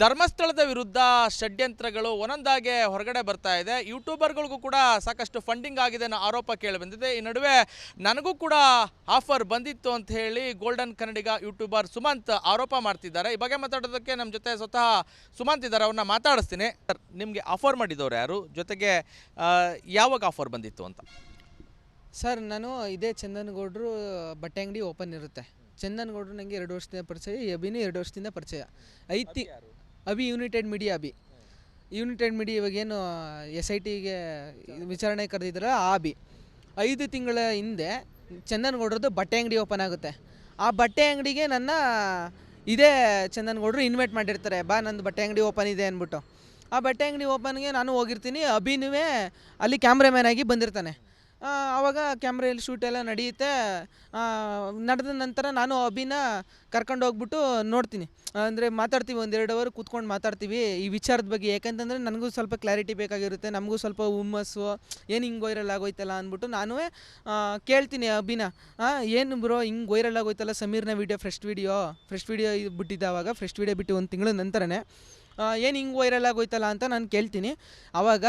ಧರ್ಮಸ್ಥಳದ ವಿರುದ್ಧ ಷಡ್ಯಂತ್ರಗಳು ಒಂದೊಂದಾಗೆ ಹೊರಗಡೆ ಬರ್ತಾ ಇದೆ. ಯೂಟ್ಯೂಬರ್ಗಳಿಗೂ ಕೂಡ ಸಾಕಷ್ಟು ಫಂಡಿಂಗ್ ಆಗಿದೆ ಅನ್ನೋ ಆರೋಪ ಕೇಳಿ ಬಂದಿದೆ. ಈ ನಡುವೆ ನನಗೂ ಕೂಡ ಆಫರ್ ಬಂದಿತ್ತು ಅಂತ ಹೇಳಿ ಗೋಲ್ಡನ್ ಕನ್ನಡಿಗ ಯೂಟ್ಯೂಬರ್ ಸುಮಂತ್ ಆರೋಪ ಮಾಡ್ತಿದ್ದಾರೆ. ಈ ಬಗ್ಗೆ ಮಾತಾಡೋದಕ್ಕೆ ನಮ್ಮ ಜೊತೆ ಸ್ವತಃ ಸುಮಂತ್ ಇದ್ದಾರೆ, ಅವ್ರನ್ನ ಮಾತಾಡಿಸ್ತೀನಿ. ನಿಮಗೆ ಆಫರ್ ಮಾಡಿದವರು ಯಾರು, ಜೊತೆಗೆ ಯಾವಾಗ ಆಫರ್ ಬಂದಿತ್ತು ಅಂತ? ಸರ್, ನಾನು ಇದೇ ಚಂದನಗೌಡರು ಬಟ್ಟೆ ಅಂಗಡಿ ಓಪನ್ ಇರುತ್ತೆ. ಚಂದನಗೌಡರು ನನಗೆ 2 ವರ್ಷದಿಂದ ಪರಿಚಯ, ಅಭಿನೂ 2 ವರ್ಷದಿಂದ ಪರಿಚಯ ಐತಿ. Abhi United media, United media ಇವಾಗೇನು SITಗೆ ವಿಚಾರಣೆ ಕರೆದಿದ್ದಾರೆ. ಆ 5 ತಿಂಗಳ ಹಿಂದೆ ಚಂದನಗೌಡರದ್ದು ಬಟ್ಟೆ ಅಂಗಡಿ ಓಪನ್ ಆಗುತ್ತೆ. ಆ ಬಟ್ಟೆ ಅಂಗಡಿಗೆ ನನ್ನ ಇದೇ ಚಂದನಗೌಡರು ಇನ್ವೈಟ್ ಮಾಡಿರ್ತಾರೆ, ಬಾ ನಂದು ಬಟ್ಟೆ ಅಂಗಡಿ ಓಪನ್ ಇದೆ ಅಂದ್ಬಿಟ್ಟು. ಆ ಬಟ್ಟೆ ಅಂಗಡಿ ಓಪನ್ಗೆ ನಾನು ಹೋಗಿರ್ತೀನಿ. ಅಭಿನೂ ಅಲ್ಲಿ ಕ್ಯಾಮ್ರಾಮ್ಯಾನ್ ಆಗಿ ಬಂದಿರ್ತಾನೆ. ಆವಾಗ ಕ್ಯಾಮ್ರೆಯಲ್ಲಿ ಶೂಟೆಲ್ಲ ನಡೆಯುತ್ತೆ. ನಡೆದ ನಂತರ ನಾನು ಅಭಿನ ಕರ್ಕೊಂಡು ಹೋಗ್ಬಿಟ್ಟು ನೋಡ್ತೀನಿ, ಅಂದರೆ ಮಾತಾಡ್ತೀವಿ, 1-2 ಅವರ್ ಕೂತ್ಕೊಂಡು ಮಾತಾಡ್ತೀವಿ ಈ ವಿಚಾರದ ಬಗ್ಗೆ. ಯಾಕಂತಂದರೆ ನನಗೂ ಸ್ವಲ್ಪ ಕ್ಲಾರಿಟಿ ಬೇಕಾಗಿರುತ್ತೆ, ನಮಗೂ ಸ್ವಲ್ಪ ಹುಮ್ಮಸ್ಸು, ಏನು ಹಿಂಗೆ ವೈರಲ್ ಆಗೋಯ್ತಲ್ಲ ಅಂದ್ಬಿಟ್ಟು ನಾನು ಕೇಳ್ತೀನಿ ಅಭಿನ, ಏನು ಬ್ರೋ ಹಿಂಗೆ ವೈರಲ್ ಆಗೋಯ್ತಲ್ಲ ಸಮೀರ್ನ ವೀಡಿಯೋ, ಫ್ರೆಶ್ ವೀಡಿಯೋ ಬಿಟ್ಟಿದ್ದಾವಾಗ, ಫ್ರೆಶ್ ವೀಡಿಯೋ ಬಿಟ್ಟು 1 ತಿಂಗಳ ನಂತರನೇ ಏನು ಹಿಂಗೆ ವೈರಲ್ ಆಗೋಯ್ತಲ್ಲ ಅಂತ ನಾನು ಕೇಳ್ತೀನಿ. ಆವಾಗ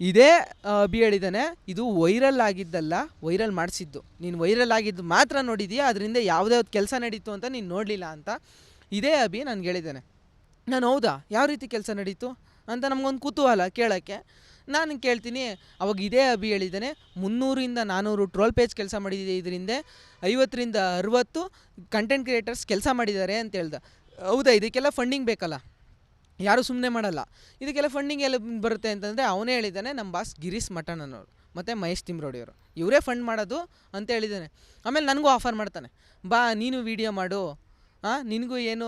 ಇದೇ ಅಭಿ ಹೇಳಿದ್ದಾನೆ, ಇದು ವೈರಲ್ ಆಗಿದ್ದಲ್ಲ, ವೈರಲ್ ಮಾಡಿಸಿದ್ದು. ನೀನು ವೈರಲ್ ಆಗಿದ್ದು ಮಾತ್ರ ನೋಡಿದೀಯಾ, ಅದರಿಂದ ಯಾವುದೇ ಕೆಲಸ ನಡೀತು ಅಂತ ನೀನು ನೋಡಲಿಲ್ಲ ಅಂತ ಇದೇ ಅಭಿ ನನಗೆ ಹೇಳಿದ್ದಾನೆ. ನಾನು ಹೌದಾ, ಯಾವ ರೀತಿ ಕೆಲಸ ನಡೀತು ಅಂತ ನಮಗೊಂದು ಕುತೂಹಲ ಕೇಳೋಕ್ಕೆ ನಾನು ಕೇಳ್ತೀನಿ. ಅವಾಗ ಇದೇ ಅಭಿ ಹೇಳಿದ್ದಾನೆ, 300-400 ಟ್ರೋಲ್ ಪೇಜ್ ಕೆಲಸ ಮಾಡಿದೆ, ಇದರಿಂದ 50-60 ಕಂಟೆಂಟ್ ಕ್ರಿಯೇಟರ್ಸ್ ಕೆಲಸ ಮಾಡಿದ್ದಾರೆ ಅಂತ ಹೇಳ್ದ. ಹೌದಾ, ಇದಕ್ಕೆಲ್ಲ ಫಂಡಿಂಗ್ ಬೇಕಲ್ಲ, ಯಾರು ಸುಮ್ಮನೆ ಮಾಡಲ್ಲ, ಇದಕ್ಕೆಲ್ಲ ಫಂಡಿಂಗ್ ಎಲ್ಲ ಬರುತ್ತೆ ಅಂತಂದರೆ ಅವನೇ ಹೇಳಿದ್ದಾನೆ, ನಮ್ಮ ಬಾಸ್ ಗಿರೀಶ್ ಮಠನ್ ಅನ್ನೋರು ಮತ್ತು ಮಹೇಶ್ ತಿಮ್ರೋಡಿಯವರು ಇವರೇ ಫಂಡ್ ಮಾಡೋದು ಅಂತ ಹೇಳಿದ್ದಾನೆ. ಆಮೇಲೆ ನನಗೂ ಆಫರ್ ಮಾಡ್ತಾನೆ, ಬಾ ನೀನು ವೀಡಿಯೋ ಮಾಡು, ನಿನಗೂ ಏನು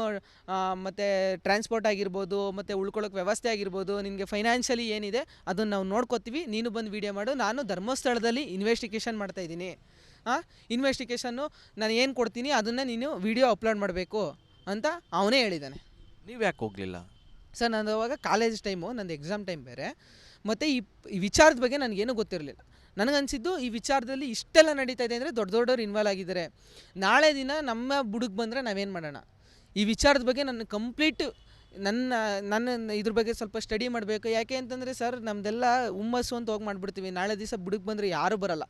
ಮತ್ತು ಟ್ರಾನ್ಸ್ಪೋರ್ಟ್ ಆಗಿರ್ಬೋದು, ಮತ್ತು ಉಳ್ಕೊಳ್ಳೋಕೆ ವ್ಯವಸ್ಥೆ ಆಗಿರ್ಬೋದು, ನಿನಗೆ ಫೈನಾನ್ಷಿಯಲಿ ಏನಿದೆ ಅದನ್ನು ನಾವು ನೋಡ್ಕೋತೀವಿ, ನೀನು ಬಂದು ವೀಡಿಯೋ ಮಾಡು, ನಾನು ಧರ್ಮಸ್ಥಳದಲ್ಲಿ ಇನ್ವೆಸ್ಟಿಗೇಷನ್ ಮಾಡ್ತಾಯಿದ್ದೀನಿ. ಇನ್ವೆಸ್ಟಿಗೇಷನ್ನು ನಾನು ಏನು ಕೊಡ್ತೀನಿ ಅದನ್ನು ನೀನು ವೀಡಿಯೋ ಅಪ್ಲೋಡ್ ಮಾಡಬೇಕು ಅಂತ ಅವನೇ ಹೇಳಿದ್ದಾನೆ. ನೀವು ಯಾಕೆ ಹೋಗಲಿಲ್ಲ? ಸರ್, ನಾನು ಅವಾಗ ಕಾಲೇಜ್ ಟೈಮು, ನಂದು ಎಕ್ಸಾಮ್ ಟೈಮ್ ಬೇರೆ, ಮತ್ತು ಈ ವಿಚಾರದ ಬಗ್ಗೆ ನನಗೇನು ಗೊತ್ತಿರಲಿಲ್ಲ. ನನಗನ್ಸಿದ್ದು ಈ ವಿಚಾರದಲ್ಲಿ ಇಷ್ಟೆಲ್ಲ ನಡೀತಾ ಇದೆ ಅಂದರೆ ದೊಡ್ಡವ್ರು ಇನ್ವಾಲ್ವ್ ಆಗಿದ್ದಾರೆ. ನಾಳೆ ದಿನ ನಮ್ಮ ಬುಡುಗ್ ಬಂದರೆ ನಾವೇನು ಮಾಡೋಣ? ಈ ವಿಚಾರದ ಬಗ್ಗೆ ನನ್ನ ಕಂಪ್ಲೀಟ್ ನನ್ನ ಇದ್ರ ಬಗ್ಗೆ ಸ್ವಲ್ಪ ಸ್ಟಡಿ ಮಾಡಬೇಕು. ಯಾಕೆ ಅಂತಂದರೆ ಸರ್, ನಮ್ಮದೆಲ್ಲ ಹುಮ್ಮಸ್ಸು ಅಂತ ಹೋಗಿ ಮಾಡಿಬಿಡ್ತೀವಿ, ನಾಳೆ ದಿವಸ ಬುಡುಗ್ ಬಂದರೆ ಯಾರೂ ಬರೋಲ್ಲ.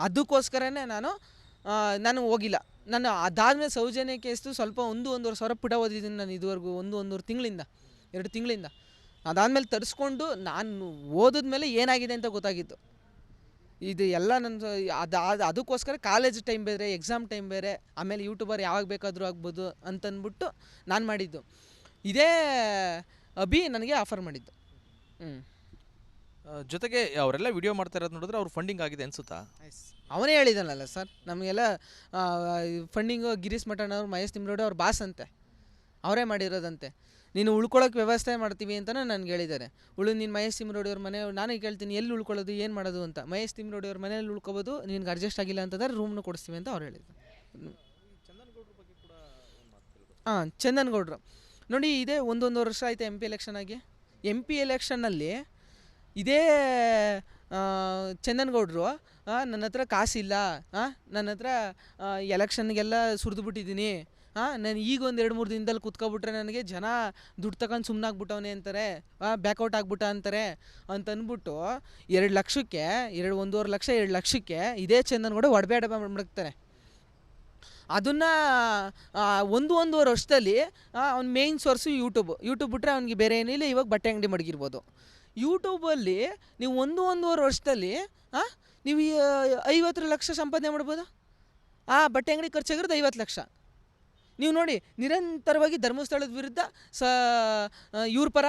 ಅದಕ್ಕೋಸ್ಕರನೇ ನಾನು ಹೋಗಿಲ್ಲ. ನಾನು ಅದಾದಮೇಲೆ ಸೌಜನ್ಯ ಕೇಸ್ತು ಸ್ವಲ್ಪ 1-1.5 ಸಾವಿರ ಪುಟ ಓದಿದ್ದೀನಿ ನಾನು ಇದುವರೆಗೂ, 1-1.5 ತಿಂಗಳಿಂದ, 2 ತಿಂಗಳಿಂದ. ಅದಾದಮೇಲೆ ತರಿಸ್ಕೊಂಡು ನಾನು ಓದಿದ್ಮೇಲೆ ಏನಾಗಿದೆ ಅಂತ ಗೊತ್ತಾಗಿತ್ತು. ಇದು ಎಲ್ಲ ನನ್ನ ಅದಕ್ಕೋಸ್ಕರ ಕಾಲೇಜ್ ಟೈಮ್ ಬೇರೆ, ಎಕ್ಸಾಮ್ ಟೈಮ್ ಬೇರೆ, ಆಮೇಲೆ ಯೂಟ್ಯೂಬರ್ ಯಾವಾಗ ಬೇಕಾದರೂ ಆಗ್ಬೋದು ಅಂತಂದ್ಬಿಟ್ಟು ನಾನು ಮಾಡಿದ್ದು. ಇದೇ ಅಭಿ ನನಗೆ ಆಫರ್ ಮಾಡಿದ್ದು. ಜೊತೆಗೆ ಅವರೆಲ್ಲ ವಿಡಿಯೋ ಮಾಡ್ತಾ ಇರೋದು ನೋಡಿದ್ರೆ ಅವ್ರು ಫಂಡಿಂಗ್ ಆಗಿದೆ ಅನಿಸುತ್ತಾ? ಅವನೇ ಹೇಳಿದಾನಲ್ಲ ಸರ್, ನಮಗೆಲ್ಲ ಫಂಡಿಂಗು ಗಿರೀಶ್ ಮಠನ್ ಅವ್ರು, ಮಹೇಶ್ ತಿಮ್ರೋಡಿ ಅವ್ರ ಬಾಸ್ ಅಂತೆ, ಅವರೇ ಮಾಡಿರೋದಂತೆ. ನೀನು ಉಳ್ಕೊಳ್ಳೋಕೆ ವ್ಯವಸ್ಥೆ ಮಾಡ್ತೀವಿ ಅಂತಲೇ ನನಗೆ ಹೇಳಿದ್ದಾರೆ. ನೀನು ಮಹೇಶ್ ತಿಮ್ರೋಡಿ ಅವ್ರ ಮನೆ, ನಾನು ಕೇಳ್ತೀನಿ ಎಲ್ಲಿ ಉಳ್ಕೊಳ್ಳೋದು, ಏನು ಮಾಡೋದು ಅಂತ. ಮಹೇಶ್ ತಿಮ್ರೋಡಿ ಅವ್ರ ಮನೇಲಿ ಉಳ್ಕೊಬೋದು, ನಿನ್ಗೆ ಅಡ್ಜಸ್ಟ್ ಆಗಿಲ್ಲ ಅಂತಂದರೆ ರೂಮ್ನು ಕೊಡಿಸ್ತೀವಿ ಅಂತ ಅವ್ರು ಹೇಳಿದ್ರು. ಚಂದನಗೌಡರು ನೋಡಿ, ಇದೇ 1-1.5 ವರ್ಷ ಆಯಿತು MP ಎಲೆಕ್ಷನ್ ಆಗಿ. MP ಎಲೆಕ್ಷನ್ನಲ್ಲಿ ಇದೇ ಚಂದನಗೌಡರು ನನ್ನ ಹತ್ರ ಕಾಸಿಲ್ಲ, ನನ್ನ ಹತ್ರ ಎಲೆಕ್ಷನ್ಗೆಲ್ಲ ಸುರಿದುಬಿಟ್ಟಿದ್ದೀನಿ, ನಾನು ಈಗ 1-2-3 ದಿನದಲ್ಲಿ ಕೂತ್ಕೊಬಿಟ್ರೆ ನನಗೆ ಜನ ದುಡ್ಡು ತಗೊಂಡು ಸುಮ್ಮನಾಗ್ಬಿಟ್ಟವನೇ ಅಂತಾರೆ, ಬ್ಯಾಕೌಟ್ ಆಗ್ಬಿಟ್ಟ ಅಂತಾರೆ ಅಂತಂದ್ಬಿಟ್ಟು 2 ಲಕ್ಷಕ್ಕೆ 1.5 ಲಕ್ಷ 2 ಲಕ್ಷಕ್ಕೆ ಇದೇ ಚಂದನಗೌಡ ಒಡಬೇಡ ಮಾಡ್ತಾರೆ. ಅದನ್ನು 1-1.5 ವರ್ಷದಲ್ಲಿ ಅವ್ನ ಮೇಯ್ನ್ ಸೋರ್ಸು ಯೂಟ್ಯೂಬ್ ಬಿಟ್ಟರೆ ಅವ್ನಿಗೆ ಬೇರೆ ಏನಿಲ್ಲ. ಇವಾಗ ಬಟ್ಟೆ ಅಂಗಡಿ ಮಡಗಿರ್ಬೋದು. ಯೂಟ್ಯೂಬಲ್ಲಿ ನೀವು 1-1.5 ವರ್ಷದಲ್ಲಿ ನೀವು 50 ಲಕ್ಷ ಸಂಪಾದನೆ ಮಾಡ್ಬೋದು. ಬಟ್ಟೆ ಅಂಗಡಿ ಖರ್ಚಾಗಿರೋದು 50 ಲಕ್ಷ. ನೀವು ನೋಡಿ, ನಿರಂತರವಾಗಿ ಧರ್ಮಸ್ಥಳದ ವಿರುದ್ಧ ಇವ್ರ ಪರ,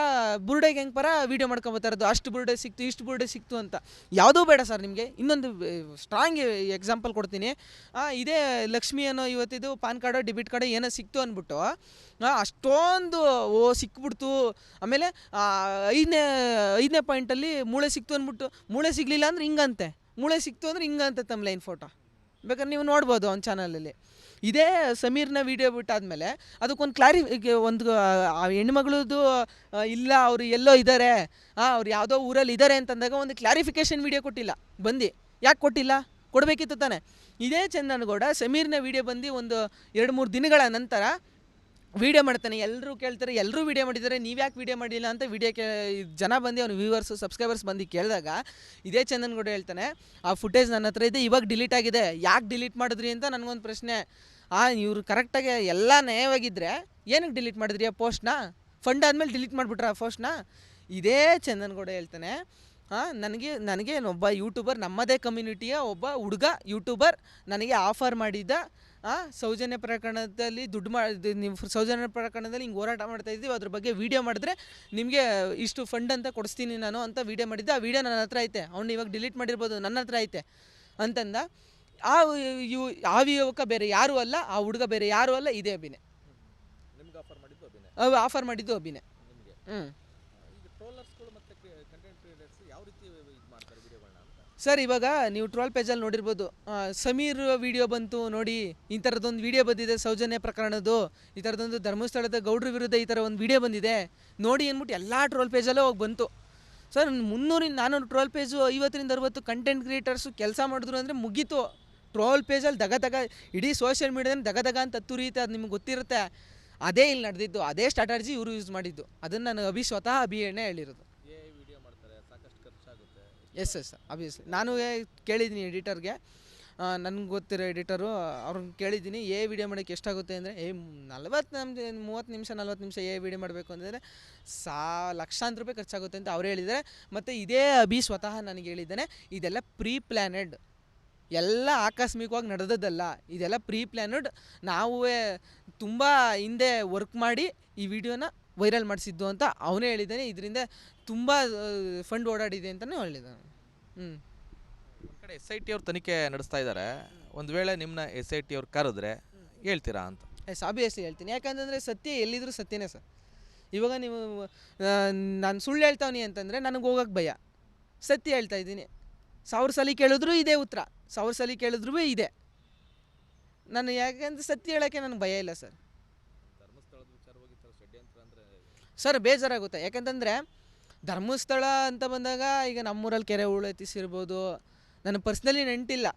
ಬುರುಡೆ ಗ್ಯಾಂಗ್ ಪರ ವೀಡಿಯೋ ಮಾಡ್ಕೊಬೋತಾ ಇರೋದು. ಅಷ್ಟು ಬುರುಡೆ ಸಿಕ್ತು, ಇಷ್ಟು ಬುರುಡೆ ಸಿಕ್ತು ಅಂತ. ಯಾವುದೂ ಬೇಡ ಸರ್ ನಿಮಗೆ. ಇನ್ನೊಂದು ಸ್ಟ್ರಾಂಗ್ ಎಕ್ಸಾಂಪಲ್ ಕೊಡ್ತೀನಿ. ಇದೇ ಲಕ್ಷ್ಮಿ ಅನ್ನೋ ಇವತ್ತಿದು ಪಾನ್ ಕಾರ್ಡೋ ಡೆಬಿಟ್ ಕಾರ್ಡೋ ಏನೋ ಸಿಕ್ತು ಅಂದ್ಬಿಟ್ಟು ಅಷ್ಟೊಂದು ಸಿಕ್ಬಿಡ್ತು. ಆಮೇಲೆ 5ನೇ ಪಾಯಿಂಟಲ್ಲಿ ಮೂಳೆ ಸಿಕ್ತು ಅಂದ್ಬಿಟ್ಟು, ಮೂಳೆ ಸಿಗಲಿಲ್ಲ ಅಂದ್ರೆ ಹಿಂಗಂತೆ, ಮೂಳೆ ಸಿಕ್ತು ಅಂದ್ರೆ ಹಿಂಗಂತೆ ತಮ್ಲೈನ್ ಫೋಟೋ ಬೇಕಾದ್ರೆ ನೀವು ನೋಡ್ಬೋದು ಅವ್ನ ಚಾನಲಲ್ಲಿ. ಇದೇ ಸಮೀರ್ನ ವೀಡಿಯೋ ಬಿಟ್ಟಾದಮೇಲೆ ಅದಕ್ಕೊಂದು ಒಂದು ಹೆಣ್ಮಗಳದು ಇಲ್ಲ, ಅವರು ಎಲ್ಲೋ ಇದ್ದಾರೆ, ಅವ್ರು ಯಾವುದೋ ಊರಲ್ಲಿ ಇದ್ದಾರೆ ಅಂತಂದಾಗ ಒಂದು ಕ್ಲಾರಿಫಿಕೇಷನ್ ವೀಡಿಯೋ ಕೊಟ್ಟಿಲ್ಲ. ಯಾಕೆ ಕೊಟ್ಟಿಲ್ಲ? ಕೊಡಬೇಕಿತ್ತು ತಾನೆ. ಇದೇ ಚಂದನಗೌಡ ಸಮೀರ್ನ ವೀಡಿಯೋ ಬಂದು ಒಂದು 2-3 ದಿನಗಳ ನಂತರ ವೀಡಿಯೋ ಮಾಡ್ತಾನೆ, ಎಲ್ಲರೂ ಕೇಳ್ತಾರೆ ಎಲ್ಲರೂ ವೀಡಿಯೋ ಮಾಡಿದ್ದಾರೆ, ನೀವು ಯಾಕೆ ವೀಡಿಯೋ ಮಾಡಿಲ್ಲ ಅಂತ ಜನ ಬಂದು ಅವ್ನು ವ್ಯೂವರ್ಸು ಸಬ್ಸ್ಕ್ರೈಬರ್ಸ್ ಬಂದು ಕೇಳಿದಾಗ ಇದೇ ಚಂದನ್ಗೌಡ ಹೇಳ್ತಾನೆ, ಆ ಫುಟೇಜ್ ನನ್ನ ಹತ್ರ ಇದೆ, ಇವಾಗ ಡಿಲೀಟ್ ಆಗಿದೆ, ಯಾಕೆ ಡಿಲೀಟ್ ಮಾಡಿದ್ರಿ ಅಂತ ನನಗೊಂದು ಪ್ರಶ್ನೆ. ಇವರು ಕರೆಕ್ಟಾಗಿ ಎಲ್ಲ ನ್ಯಾಯವಾಗಿದ್ದರೆ ಏನಕ್ಕೆ ಡಿಲೀಟ್ ಮಾಡಿದ್ರಿ ಆ ಪೋಸ್ಟ್ನ? ಫಂಡ್ ಆದಮೇಲೆ ಡಿಲೀಟ್ ಮಾಡಿಬಿಟ್ರೆ ಆ ಪೋಸ್ಟ್ನ? ಇದೇ ಚಂದನ್ಗೌಡ ಹೇಳ್ತಾನೆ, ನನಗೆ ಒಬ್ಬ ಯೂಟ್ಯೂಬರ್, ನಮ್ಮದೇ ಕಮ್ಯುನಿಟಿಯ ಒಬ್ಬ ಹುಡುಗ ಯೂಟ್ಯೂಬರ್ ನನಗೆ ಆಫರ್ ಮಾಡಿದ್ದ, ಸೌಜನ್ಯ ಪ್ರಕರಣದಲ್ಲಿ ನೀವು ಸೌಜನ್ಯ ಪ್ರಕರಣದಲ್ಲಿ ಹಿಂಗೆ ಹೋರಾಟ ಮಾಡ್ತಾಯಿದ್ದೀವಿ, ಅದ್ರ ಬಗ್ಗೆ ವೀಡಿಯೋ ಮಾಡಿದ್ರೆ ನಿಮಗೆ ಇಷ್ಟು ಫಂಡ್ ಅಂತ ಕೊಡಿಸ್ತೀನಿ ನಾನು ಅಂತ ವೀಡಿಯೋ ಮಾಡಿದ್ದೆ. ಆ ವೀಡಿಯೋ ನನ್ನ ಹತ್ರ ಐತೆ, ಅವ್ನು ಇವಾಗ ಡಿಲೀಟ್ ಮಾಡಿರ್ಬೋದು, ನನ್ನ ಹತ್ರ ಐತೆ ಅಂತಂದ. ಆ ಯುವಕ ಬೇರೆ ಯಾರೂ ಅಲ್ಲ, ಆ ಹುಡುಗ ಬೇರೆ ಯಾರೂ ಅಲ್ಲ, ಇದೇ ಅಭಿನಯ್. ಆಫರ್ ಮಾಡಿದ್ದು ಅಭಿನಯ್. ಸರ್ ಇವಾಗ ನೀವು ಟ್ರೋಲ್ ಪೇಜಲ್ಲಿ ನೋಡಿರ್ಬೋದು, ಸಮೀರ್ ವಿಡಿಯೋ ಬಂತು ನೋಡಿ, ಈ ಥರದೊಂದು ವಿಡಿಯೋ ಬಂದಿದೆ ಸೌಜನ್ಯ ಪ್ರಕರಣದ್ದು, ಈ ಥರದೊಂದು ಧರ್ಮಸ್ಥಳದ ಗೌಡ್ರ ವಿರುದ್ಧ ಈ ಥರ ಒಂದು ವಿಡಿಯೋ ಬಂದಿದೆ ನೋಡಿ ಅಂದ್ಬಿಟ್ಟು ಎಲ್ಲ ಟ್ರೋಲ್ ಪೇಜಲ್ಲೇ ಹೋಗಿ ಬಂತು. Sir 300-400 troll page 50-60 content creators ಕೆಲಸ ಮಾಡಿದ್ರು ಅಂದರೆ ಮುಗೀತು. ಟ್ರೋಲ್ ಪೇಜಲ್ಲಿ ದಗ ಇಡೀ ಸೋಷಿಯಲ್ ಮೀಡಿಯಾದಲ್ಲಿ ದಗ ಅಂತ ತುರಿಯುತ್ತೆ, ಅದು ನಿಮ್ಗೆ ಗೊತ್ತಿರುತ್ತೆ. ಅದೇ ಇಲ್ಲಿ ನಡೆದಿದ್ದು, ಅದೇ ಸ್ಟ್ರಾಟಜಿ ಇವರು ಯೂಸ್ ಮಾಡಿದ್ದು. ಅದನ್ನು ನಾನು ಸ್ವತಃ ಅಭಿಯನ್ನೇ ಹೇಳಿರೋದು. ಎಸ್ ಅಬ್ವಿಯಸ್ಲಿ ನಾನು ಕೇಳಿದ್ದೀನಿ ಎಡಿಟರ್ಗೆ, ನನಗೆ ಗೊತ್ತಿರೋ ಎಡಿಟರು ಅವ್ರನ್ನ ಕೇಳಿದ್ದೀನಿ, ವಿಡಿಯೋ ಮಾಡೋಕ್ಕೆ ಎಷ್ಟಾಗುತ್ತೆ ಅಂದರೆ 30 ನಿಮಿಷ 40 ನಿಮಿಷ ವಿಡಿಯೋ ಮಾಡಬೇಕು ಅಂದರೆ ಲಕ್ಷಾಂತರ ರೂಪಾಯಿ ಖರ್ಚಾಗುತ್ತೆ ಅಂತ ಅವರೇ ಹೇಳಿದ್ದಾರೆ. ಮತ್ತು ಇದೇ ಸ್ವತಃ ನನಗೆ ಹೇಳಿದ್ದಾನೆ, ಇದೆಲ್ಲ ಪ್ರೀ ಪ್ಲ್ಯಾನೆಡ್, ಎಲ್ಲ ಆಕಸ್ಮಿಕವಾಗಿ ನಡೆದದ್ದಲ್ಲ, ಇದೆಲ್ಲ ಪ್ರೀ ಪ್ಲ್ಯಾನೆಡ್. ನಾವೇ ತುಂಬ ಹಿಂದೆ ವರ್ಕ್ ಮಾಡಿ ಈ ವಿಡಿಯೋನ ವೈರಲ್ ಮಾಡಿಸಿದ್ದು ಅಂತ ಅವನೇ ಹೇಳಿದ್ದಾನೆ. ಇದರಿಂದ ತುಂಬ ಫಂಡ್ ಓಡಾಡಿದೆ ಅಂತಲೇ ಹೇಳಿದ್ದಾನೆ. ಒಂದು ಕಡೆ SIT ಅವ್ರು ತನಿಖೆ ನಡೆಸ್ತಾ ಇದ್ದಾರೆ, ಒಂದು ವೇಳೆ ನಿಮ್ಮನ್ನ SIT ಅವ್ರು ಕರೆದ್ರೆ ಹೇಳ್ತೀರಾ ಅಂತ? ಆಬ್ವಿಯಸ್ಲಿ ಹೇಳ್ತೀನಿ, ಯಾಕಂತಂದರೆ ಸತ್ಯ ಎಲ್ಲಿದ್ದರೂ ಸತ್ಯನೇ ಸರ್. ಇವಾಗ ನೀವು ನಾನು ಸುಳ್ಳು ಹೇಳ್ತಾವನಿ ಅಂತಂದರೆ ನನಗೆ ಹೋಗೋಕ್ಕೆ ಭಯ, ಸತ್ಯ ಹೇಳ್ತಾ ಇದ್ದೀನಿ, 1000 ಸಲ ಕೇಳಿದ್ರು ಇದೇ ಉತ್ತರ, 1000 ಸಲ ಕೇಳಿದ್ರೂ ಇದೆ. ನಾನು ಯಾಕೆಂದ್ರೆ ಸತ್ಯ ಹೇಳೋಕ್ಕೆ ನನಗೆ ಭಯ ಇಲ್ಲ ಸರ್. ಸರ್ ಬೇಜಾರಾಗುತ್ತೆ, ಯಾಕಂತಂದರೆ ಧರ್ಮಸ್ಥಳ ಅಂತ ಬಂದಾಗ ಈಗ ನಮ್ಮೂರಲ್ಲಿ ಕೆರೆ ಉಳೆತ್ತಿಸಿರ್ಬೋದು, ನನಗೆ ಪರ್ಸ್ನಲಿ ನೆಂಟಿಲ್ಲ,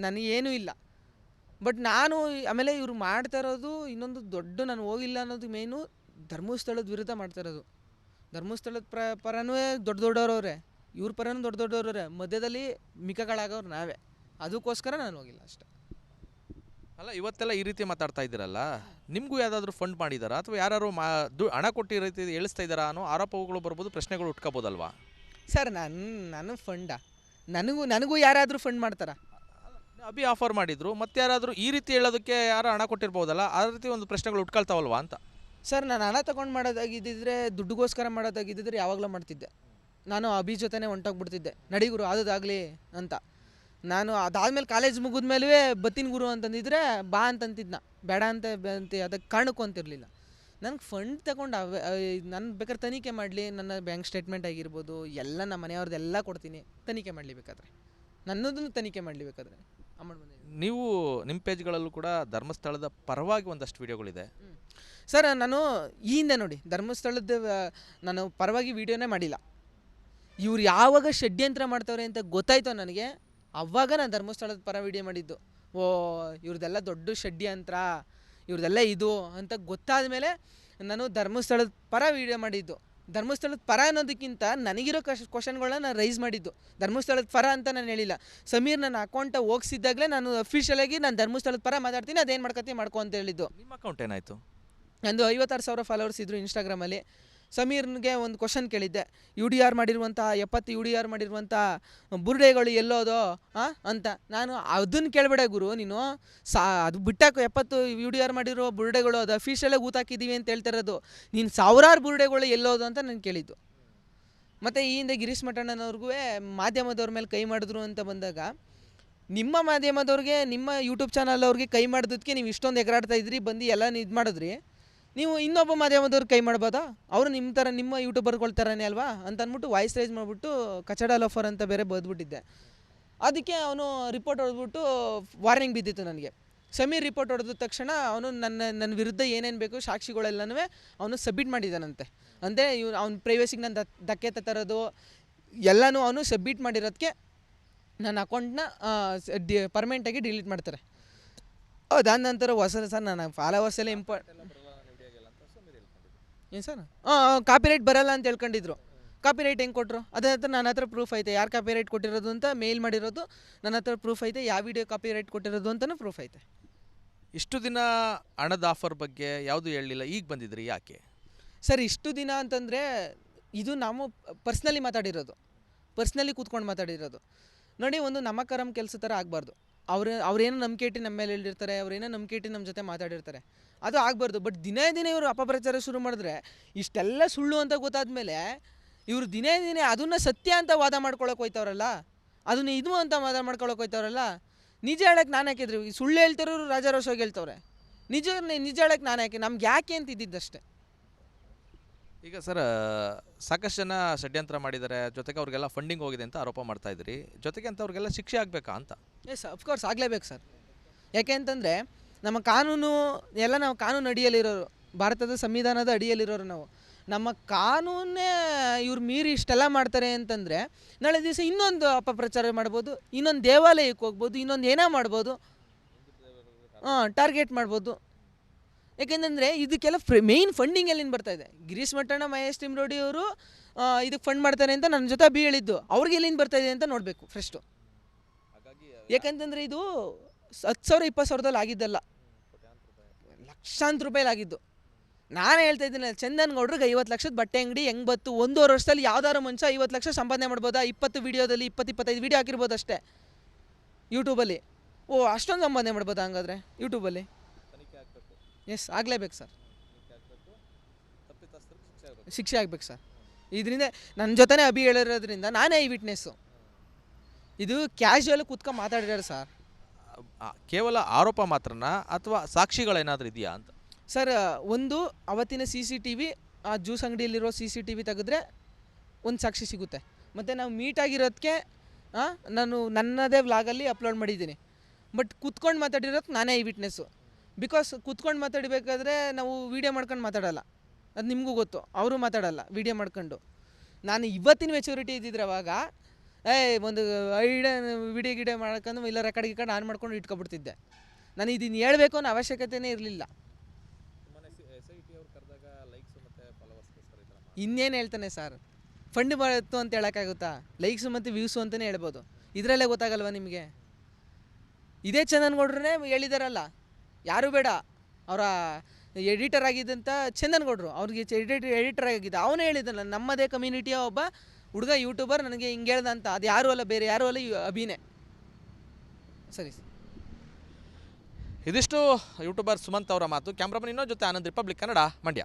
ನನಗೇನೂ ಇಲ್ಲ. ಬಟ್ ನಾನು ಆಮೇಲೆ ಇವರು ಮಾಡ್ತಾ ಇರೋದು ಇನ್ನೊಂದು ದೊಡ್ಡ, ನಾನು ಹೋಗಿಲ್ಲ ಅನ್ನೋದು ಮೇಯ್ನು ಧರ್ಮಸ್ಥಳದ ವಿರುದ್ಧ ಮಾಡ್ತಾ ಇರೋದು. ಧರ್ಮಸ್ಥಳದ ಪರನೂ ದೊಡ್ಡವರವ್ರೆ, ಇವ್ರ ಪರನೂ ದೊಡ್ಡವರವ್ರೆ, ಮಧ್ಯದಲ್ಲಿ ಮಿಕ್ಕಗಳಾಗೋರು ನಾವೇ, ಅದಕ್ಕೋಸ್ಕರ ನಾನು ಹೋಗಿಲ್ಲ ಅಷ್ಟೆ. ಅಲ್ಲ, ಇವತ್ತೆಲ್ಲ ಈ ರೀತಿ ಮಾತಾಡ್ತಾ ಇದ್ದೀರಲ್ಲ, ನಿಮಗೂ ಯಾವುದಾದ್ರೂ ಫಂಡ್ ಮಾಡಿದಾರಾ ಅಥವಾ ಯಾರು ಹಣ ಕೊಟ್ಟು ಈ ರೀತಿ ಹೇಳಿಸ್ತಾ ಇದ್ದಾರಾ ಅನ್ನೋ ಆರೋಪಗಳು ಬರ್ಬೋದು, ಪ್ರಶ್ನೆಗಳು ಉಟ್ಕೋಬೋದಲ್ವಾ? ಸರ್ ನಾನು ಫಂಡಾ, ನನಗೂ ಯಾರಾದರೂ ಫಂಡ್ ಮಾಡ್ತಾರಾ? ಅಭಿ ಆಫರ್ ಮಾಡಿದ್ರು, ಮತ್ತೆ ಯಾರಾದರೂ ಈ ರೀತಿ ಹೇಳೋದಕ್ಕೆ ಯಾರು ಹಣ ಕೊಟ್ಟಿರ್ಬೋದಲ್ಲ, ಆ ರೀತಿ ಒಂದು ಪ್ರಶ್ನೆಗಳು ಉಟ್ಕೊಳ್ತಾವಲ್ವಾ ಅಂತ. ಸರ್ ನಾನು ಹಣ ತೊಗೊಂಡು ಮಾಡೋದಾಗಿದ್ದಿದ್ರೆ, ದುಡ್ಡುಗೋಸ್ಕರ ಮಾಡೋದಾಗಿದ್ದಿದ್ರೆ ಯಾವಾಗಲೂ ಮಾಡ್ತಿದ್ದೆ. ನಾನು ಅಭಿ ಜೊತೆನೇ ಹೊಂಟೋಗ್ಬಿಡ್ತಿದ್ದೆ, ನಡಿ ಗುರು ಆಗೋದಾಗಲಿ ಅಂತ. ನಾನು ಅದಾದಮೇಲೆ ಕಾಲೇಜ್ ಮುಗಿದ್ಮೇಲೆ ಬತ್ತಿನ ಗುರು ಅಂತಂದಿದ್ರೆ ಬಾ ಅಂತಂತಿದ್ನ, ಬೇಡ ಅಂತ ಅದಕ್ಕೆ ಕಾರಣಕ್ಕೂ ಅಂತಿರಲಿಲ್ಲ. ನನಗೆ ಫಂಡ್ ತಗೊಂಡು ನಾನು ಬೇಕಾದ್ರೆ ತನಿಖೆ ಮಾಡಲಿ, ನನ್ನ ಬ್ಯಾಂಕ್ ಸ್ಟೇಟ್ಮೆಂಟ್ ಆಗಿರ್ಬೋದು ಎಲ್ಲ ನಮ್ಮ ಮನೆಯವ್ರದ್ದೆಲ್ಲ ಕೊಡ್ತೀನಿ, ತನಿಖೆ ಮಾಡಲಿ ಬೇಕಾದ್ರೆ, ನನ್ನದನ್ನು ತನಿಖೆ ಮಾಡಲಿ ಬೇಕಾದ್ರೆ. ನೀವು ನಿಮ್ಮ ಪೇಜ್ಗಳಲ್ಲೂ ಕೂಡ ಧರ್ಮಸ್ಥಳದ ಪರವಾಗಿ ಒಂದಷ್ಟು ವಿಡಿಯೋಗಳಿದೆ ಸರ್. ನಾನು ಈ ಹಿಂದೆ ನೋಡಿ ಧರ್ಮಸ್ಥಳದ ನಾನು ಪರವಾಗಿ ವಿಡಿಯೋನೇ ಮಾಡಿಲ್ಲ. ಇವ್ರು ಯಾವಾಗ ಷಡ್ಯಂತ್ರ ಮಾಡ್ತವ್ರೆ ಅಂತ ಗೊತ್ತಾಯ್ತೋ ನನಗೆ, ಅವಾಗ ನಾನು ಧರ್ಮಸ್ಥಳದ ಪರ ವಿಡಿಯೋ ಮಾಡಿದ್ದು. ಇವ್ರದ್ದೆಲ್ಲ ದೊಡ್ಡ ಷಡ್ಯಂತ್ರ, ಇವ್ರದ್ದೆಲ್ಲ ಇದು ಅಂತ ಗೊತ್ತಾದ ಮೇಲೆ ನಾನು ಧರ್ಮಸ್ಥಳದ ಪರ ವಿಡಿಯೋ ಮಾಡಿದ್ದು. ಧರ್ಮಸ್ಥಳದ ಪರ ಅನ್ನೋದಕ್ಕಿಂತ ನನಗಿರೋ ಕ್ವಶನ್ಗಳನ್ನ ನಾನು ರೈಸ್ ಮಾಡಿದ್ದು. ಧರ್ಮಸ್ಥಳದ ಪರ ಅಂತ ನಾನು ಹೇಳಿಲ್ಲ. ಸಮೀರ್ ನನ್ನ ಅಕೌಂಟ ಹೋಗಿಸಿದ್ದಾಗಲೇ ನಾನು ಅಫಿಷಿಯಲಾಗಿ ನಾನು ಧರ್ಮಸ್ಥಳದ ಪರ ಮಾತಾಡ್ತೀನಿ, ಅದೇನು ಮಾಡ್ಕೊತೀನಿ ಮಾಡ್ಕೊ ಅಂತ ಹೇಳಿದ್ದು. ನಿಮ್ಮ ಅಕೌಂಟ್ ಏನಾಯಿತು? ನಂದು 56,000 ಫಾಲೋವರ್ಸ್ ಇದ್ದರು ಇನ್ಸ್ಟಾಗ್ರಾಮಲ್ಲಿ. ಸಮೀರ್ನಿಗೆ ಒಂದು ಕ್ವಶನ್ ಕೇಳಿದ್ದೆ, UDR ಮಾಡಿರುವಂಥ 70 UDR ಮಾಡಿರುವಂಥ ಬುರುಡೆಗಳು ಎಲ್ಲೋದೋ ಅಂತ. ನಾನು ಅದನ್ನು ಕೇಳಬೇಡ ಗುರು, ನೀನು ಅದು ಬಿಟ್ಟಾಕು 70 UDR ಮಾಡಿರೋ ಬುರುಡೆಗಳು ಅದು ಅಫಿಷಿಯಲಾಗಿ ಊತಾಕಿದ್ದೀವಿ ಅಂತ ಹೇಳ್ತಿರೋದು, ನೀನು ಸಾವಿರಾರು ಬುರುಡೆಗಳು ಎಲ್ಲೋದು ಅಂತ ನಾನು ಕೇಳಿದ್ದು. ಮತ್ತು ಈ ಹಿಂದೆ ಗಿರೀಶ್ ಮಠಣ್ಣನವ್ರಿಗೂ ಮಾಧ್ಯಮದವ್ರ ಮೇಲೆ ಕೈ ಮಾಡಿದ್ರು ಅಂತ ಬಂದಾಗ, ನಿಮ್ಮ ಮಾಧ್ಯಮದವ್ರಿಗೆ ನಿಮ್ಮ ಯೂಟ್ಯೂಬ್ ಚಾನಲ್ ಅವ್ರಿಗೆ ಕೈ ಮಾಡಿದ್ದಕ್ಕೆ ನೀವು ಇಷ್ಟೊಂದು ಎಗರಾಡ್ತಾ ಇದ್ರಿ, ಬಂದು ಎಲ್ಲ ಇದು ಮಾಡಿದ್ರಿ, ನೀವು ಇನ್ನೊಬ್ಬ ಮಾಧ್ಯಮದವ್ರು ಕೈ ಮಾಡ್ಬೋದಾ? ಅವರು ನಿಮ್ಮ ಥರ ನಿಮ್ಮ ಯೂಟ್ಯೂಬರ್ಗಳ ಥರನೇ ಅಲ್ವಾ ಅಂತ ಅಂದ್ಬಿಟ್ಟು ವಾಯ್ಸ್ ರೈಸ್ ಮಾಡಿಬಿಟ್ಟು ಕಚಡ ಲಫರ್ ಅಂತ ಬೇರೆ ಬರೆದ್ಬಿಟ್ಟಿದ್ದೆ. ಅದಕ್ಕೆ ಅವನು ರಿಪೋರ್ಟ್ ಹೊಡೆದ್ಬಿಟ್ಟು ವಾರ್ನಿಂಗ್ ಬಿದ್ದಿತ್ತು ನನಗೆ. ಸಮೀರ್ ರಿಪೋರ್ಟ್ ಹೊಡೆದ ತಕ್ಷಣ ಅವನು ನನ್ನ ವಿರುದ್ಧ ಏನೇನು ಬೇಕು ಸಾಕ್ಷಿಗಳೆಲ್ಲನೂ ಅವನು ಸಬ್ಮಿಟ್ ಮಾಡಿದ್ದಾನಂತೆ. ಅಂದರೆ ಅವ್ನ ಪ್ರೈವಸಿಗೆ ನಾನು ಧಕ್ಕೆ ತರೋದು ಎಲ್ಲನೂ ಅವನು ಸಬ್ಮಿಟ್ ಮಾಡಿರೋದಕ್ಕೆ ನನ್ನ ಅಕೌಂಟ್ನ ಪರ್ಮನೆಂಟಾಗಿ ಡಿಲೀಟ್ ಮಾಡ್ತಾರೆ. ಅದಾದ ನಂತರ ಹೊಸ ಸರ್ ನಾನು ಫಾಲೋವರ್ಸ್ ಎಲ್ಲ ಏನು ಸರ್ ಕಾಪಿರೈಟ್ ಬರಲ್ಲ ಅಂತ ಹೇಳ್ಕೊಂಡಿದ್ರು. ಕಾಪಿರೈಟ್ ಹೆಂಗೆ ಕೊಟ್ಟರು? ಅದ್ರ ಹತ್ರ ನನ್ನ ಹತ್ರ ಪ್ರೂಫ್ ಐತೆ ಯಾರು ಕಾಪಿರೈಟ್ ಕೊಟ್ಟಿರೋದು ಅಂತ ಮೇಲ್ ಮಾಡಿರೋದು ನನ್ನ ಹತ್ರ ಪ್ರೂಫ್ ಐತೆ, ಯಾವ ವಿಡಿಯೋ ಕಾಪಿರೈಟ್ ಕೊಟ್ಟಿರೋದು ಅಂತಲೂ ಪ್ರೂಫ್ ಐತೆ. ಇಷ್ಟು ದಿನ ಹಣದ ಆಫರ್ ಬಗ್ಗೆ ಯಾವುದು ಹೇಳಲಿಲ್ಲ, ಈಗ ಬಂದಿದ್ರಿ ಯಾಕೆ? ಸರ್ ಇಷ್ಟು ದಿನ ಅಂತಂದರೆ ಇದು ನಾವು ಪರ್ಸ್ನಲಿ ಮಾತಾಡಿರೋದು, ಪರ್ಸ್ನಲಿ ಕೂತ್ಕೊಂಡು ಮಾತಾಡಿರೋದು. ನೋಡಿ, ಒಂದು ನಮಕರಂ ಕೆಲಸ ಥರ ಆಗಬಾರ್ದು. ಅವ್ರೇನೋ ನಂಬಿಕೆ ಇಟ್ಟು ನಮ್ಮ ಮೇಲೆ ಹೇಳಿರ್ತಾರೆ, ಅವ್ರೇನೋ ನಂಬಿಕೆ ಇಟ್ಟು ನಮ್ಮ ಜೊತೆ ಮಾತಾಡಿರ್ತಾರೆ, ಅದು ಆಗಬಾರ್ದು. ಬಟ್ ದಿನೇ ದಿನೇ ಇವರು ಅಪಪ್ರಚಾರ ಶುರು ಮಾಡಿದ್ರೆ, ಇಷ್ಟೆಲ್ಲ ಸುಳ್ಳು ಅಂತ ಗೊತ್ತಾದ್ಮೇಲೆ ಇವರು ದಿನೇ ದಿನೇ ಅದನ್ನು ಸತ್ಯ ಅಂತ ವಾದ ಮಾಡ್ಕೊಳಕ್ಕೆ ಹೋಯ್ತವ್ರಲ್ಲ, ಅದನ್ನು ಇದು ಅಂತ ವಾದ ಮಾಡ್ಕೊಳಕ್ಕೆ ಹೋಯ್ತವ್ರಲ್ಲ. ನಿಜ ಹೇಳಕ್ಕೆ ನಾನು ಯಾಕಿದ್ರಿ? ಸುಳ್ಳು ಹೇಳ್ತಾರೋರು ರಾಜಾರೋಷವಾಗಿ ಹೇಳ್ತವ್ರೆ, ನಿಜ ಹೇಳಕ್ಕೆ ನಾನು ಯಾಕೆ? ನಮ್ಗೆ ಯಾಕೆ ಅಂತ ಇದ್ದಿದ್ದಷ್ಟೇ. ಈಗ ಸರ್, ಸಾಕಷ್ಟು ಜನ ಷಡ್ಯಂತ್ರ ಮಾಡಿದ್ದಾರೆ, ಜೊತೆಗೆ ಅವ್ರಿಗೆಲ್ಲ ಫಂಡಿಂಗ್ ಹೋಗಿದೆ ಅಂತ ಆರೋಪ ಮಾಡ್ತಾ ಇದ್ರಿ, ಜೊತೆಗೆ ಅಂತ ಅವ್ರಿಗೆಲ್ಲ ಶಿಕ್ಷೆ ಆಗಬೇಕಾ ಅಂತ? ಎಸ್, ಅಫ್ಕೋರ್ಸ್ ಆಗಲೇಬೇಕು ಸರ್. ಯಾಕೆ ಅಂತಂದರೆ ನಮ್ಮ ಕಾನೂನು ಎಲ್ಲ ನಾವು ಕಾನೂನು ಅಡಿಯಲ್ಲಿರೋರು, ಭಾರತದ ಸಂವಿಧಾನದ ಅಡಿಯಲ್ಲಿರೋರು ನಾವು. ನಮ್ಮ ಕಾನೂನೇ ಇವ್ರು ಮೀರಿ ಇಷ್ಟೆಲ್ಲ ಮಾಡ್ತಾರೆ ಅಂತಂದರೆ ನಾಳೆ ದಿವಸ ಇನ್ನೊಂದು ಅಪಪ್ರಚಾರ ಮಾಡ್ಬೋದು, ಇನ್ನೊಂದು ದೇವಾಲಯಕ್ಕೆ ಹೋಗ್ಬೋದು, ಇನ್ನೊಂದು ಏನೋ ಮಾಡ್ಬೋದು, ಟಾರ್ಗೆಟ್ ಮಾಡ್ಬೋದು. ಯಾಕೆಂತಂದರೆ ಇದಕ್ಕೆಲ್ಲ ಮೇಯ್ನ್ ಫಂಡಿಂಗ್ ಎಲ್ಲಿಂದ ಬರ್ತಾಯಿದೆ? ಗಿರೀಶ್ ಮಟ್ಟಣ್ಣ, ಮಹೇಶ್ ಟಿಮ್ರೋಡಿ ಅವರು ಇದಕ್ಕೆ ಫಂಡ್ ಮಾಡ್ತಾರೆ ಅಂತ ನನ್ನ ಜೊತೆ ಹೇಳಿದ್ದು, ಅವ್ರಿಗೆ ಎಲ್ಲಿಂದ ಬರ್ತಾಯಿದೆ ಅಂತ ನೋಡಬೇಕು ಫಸ್ಟು. ಯಾಕಂತಂದರೆ ಇದು 10,000 20,000ದಲ್ಲಿ ಆಗಿದ್ದಲ್ಲ, ಲಕ್ಷಾಂತರ ರೂಪಾಯಲ್ಲಿ ಆಗಿದ್ದು. ನಾನು ಹೇಳ್ತಾ ಇದ್ದೀನಿ, ಚಂದನ್ ಗೌಡ್ರಿಗೆ 50 ಲಕ್ಷದ ಬಟ್ಟೆ ಅಂಗಡಿ ಹೆಂಗೆ ಬತ್ತು? 1.5 ವರ್ಷದಲ್ಲಿ ಯಾವ್ದಾದ್ರು ಮನುಷ್ಯ 50 ಲಕ್ಷ ಸಂಪಾದನೆ ಮಾಡ್ಬೋದಾ? 20 ವೀಡಿಯೋದಲ್ಲಿ 20-25 ವೀಡಿಯೋ ಹಾಕಿರ್ಬೋದು ಅಷ್ಟೇ ಯೂಟ್ಯೂಬಲ್ಲಿ. ಅಷ್ಟೊಂದು ಸಂಪಾದನೆ ಮಾಡ್ಬೋದಾ ಹಂಗಾದ್ರೆ ಯೂಟ್ಯೂಬಲ್ಲಿ? ಎಸ್, ಆಗಲೇಬೇಕು ಸರ್, ಶಿಕ್ಷೆ ಆಗ್ಬೇಕು ಸರ್. ಇದರಿಂದ ನನ್ನ ಜೊತೆನೇ ಅಭಿ ಹೇಳಿರೋದ್ರಿಂದ ನಾನೇ ಈ ವಿಟ್ನೆಸ್ಸು. ಇದು ಕ್ಯಾಶುವಲ್ ಕೂತ್ಕೊಂಡು ಮಾತಾಡಿದ್ದಾರೆ ಸರ್. ಕೇವಲ ಆರೋಪ ಮಾತ್ರನಾ ಅಥವಾ ಸಾಕ್ಷಿಗಳೇನಾದರೂ ಇದೆಯಾ ಅಂತ? ಸರ್, ಒಂದು ಅವತ್ತಿನ CCTV, ಆ ಜ್ಯೂಸ್ ಅಂಗಡಿಯಲ್ಲಿರೋ CCTV ತೆಗೆದ್ರೆ ಒಂದು ಸಾಕ್ಷಿ ಸಿಗುತ್ತೆ. ಮತ್ತು ನಾವು ಮೀಟಾಗಿರೋದಕ್ಕೆ ನಾನು ನನ್ನದೇ ವ್ಲಾಗಲ್ಲಿ ಅಪ್ಲೋಡ್ ಮಾಡಿದ್ದೀನಿ. ಬಟ್ ಕೂತ್ಕೊಂಡು ಮಾತಾಡಿರೋದು ನಾನೇ ಈ ವಿಟ್ನೆಸ್ಸು. ಬಿಕಾಸ್ ಕೂತ್ಕೊಂಡು ಮಾತಾಡಬೇಕಾದ್ರೆ ನಾವು ವೀಡಿಯೋ ಮಾಡ್ಕೊಂಡು ಮಾತಾಡೋಲ್ಲ, ಅದು ನಿಮಗೂ ಗೊತ್ತು. ಅವರು ಮಾತಾಡೋಲ್ಲ ವೀಡಿಯೋ ಮಾಡ್ಕೊಂಡು. ನಾನು ಇವತ್ತಿನ ಮೆಚುರಿಟಿ ಇದ್ದಿದ್ರೆ ಅವಾಗ ಒಂದು ವಿಡಿಯೋ ಮಾಡ್ಕೊಂಡು ಇಲ್ಲ ರೆಕಾರ್ಡ್ ಆನ್ ಮಾಡ್ಕೊಂಡು ಇಟ್ಕೊಬಿಡ್ತಿದ್ದೆ. ನಾನು ಇದನ್ನು ಹೇಳಬೇಕು ಅನ್ನೋ ಅವಶ್ಯಕತೆಯೇ ಇರಲಿಲ್ಲ. ಇನ್ನೇನು ಹೇಳ್ತಾನೆ ಸರ್? ಫಂಡ್ ಬರುತ್ತೋ ಅಂತ ಹೇಳೋಕ್ಕಾಗುತ್ತಾ? ಲೈಕ್ಸು ಮತ್ತು ವ್ಯೂಸು ಅಂತಲೇ ಹೇಳ್ಬೋದು. ಇದರಲ್ಲೇ ಗೊತ್ತಾಗಲ್ವ ನಿಮಗೆ? ಇದೇ ಚಂದನ್ ಗೌಡ್ರನ್ನೇ ಹೇಳಿದಾರಲ್ಲ, ಯಾರು ಬೇಡ, ಅವರ ಎಡಿಟರ್ ಆಗಿದ್ದಂಥ ಚಂದನ್ ಗೌಡ್ರು, ಅವ್ರಿಗೆ ಎಡಿಟರ್ ಆಗಿದ್ದ ಅವನೇ ಹೇಳಿದ್ದಾನಲ್ಲ, ನಮ್ಮದೇ ಕಮ್ಯುನಿಟಿಯ ಒಬ್ಬ ಹುಡುಗ ಯೂಟ್ಯೂಬರ್ ನನಗೆ ಹಿಂಗೆ ಹೇಳ್ದ ಅಂತ. ಅದು ಯಾರೂ ಅಲ್ಲ, ಬೇರೆ ಯಾರೂ ಅಲ್ಲ, ಅಭಿನೇ. ಸರಿ, ಇದಿಷ್ಟು ಯೂಟ್ಯೂಬರ್ ಸುಮಂತ್ ಅವರ ಮಾತು. ಕ್ಯಾಮ್ರಾಮನ್ ಇನ್ನೊಂದು ಜೊತೆ ಆನಂದ್, ರಿಪಬ್ಲಿಕ್ ಕನ್ನಡ, ಮಂಡ್ಯ.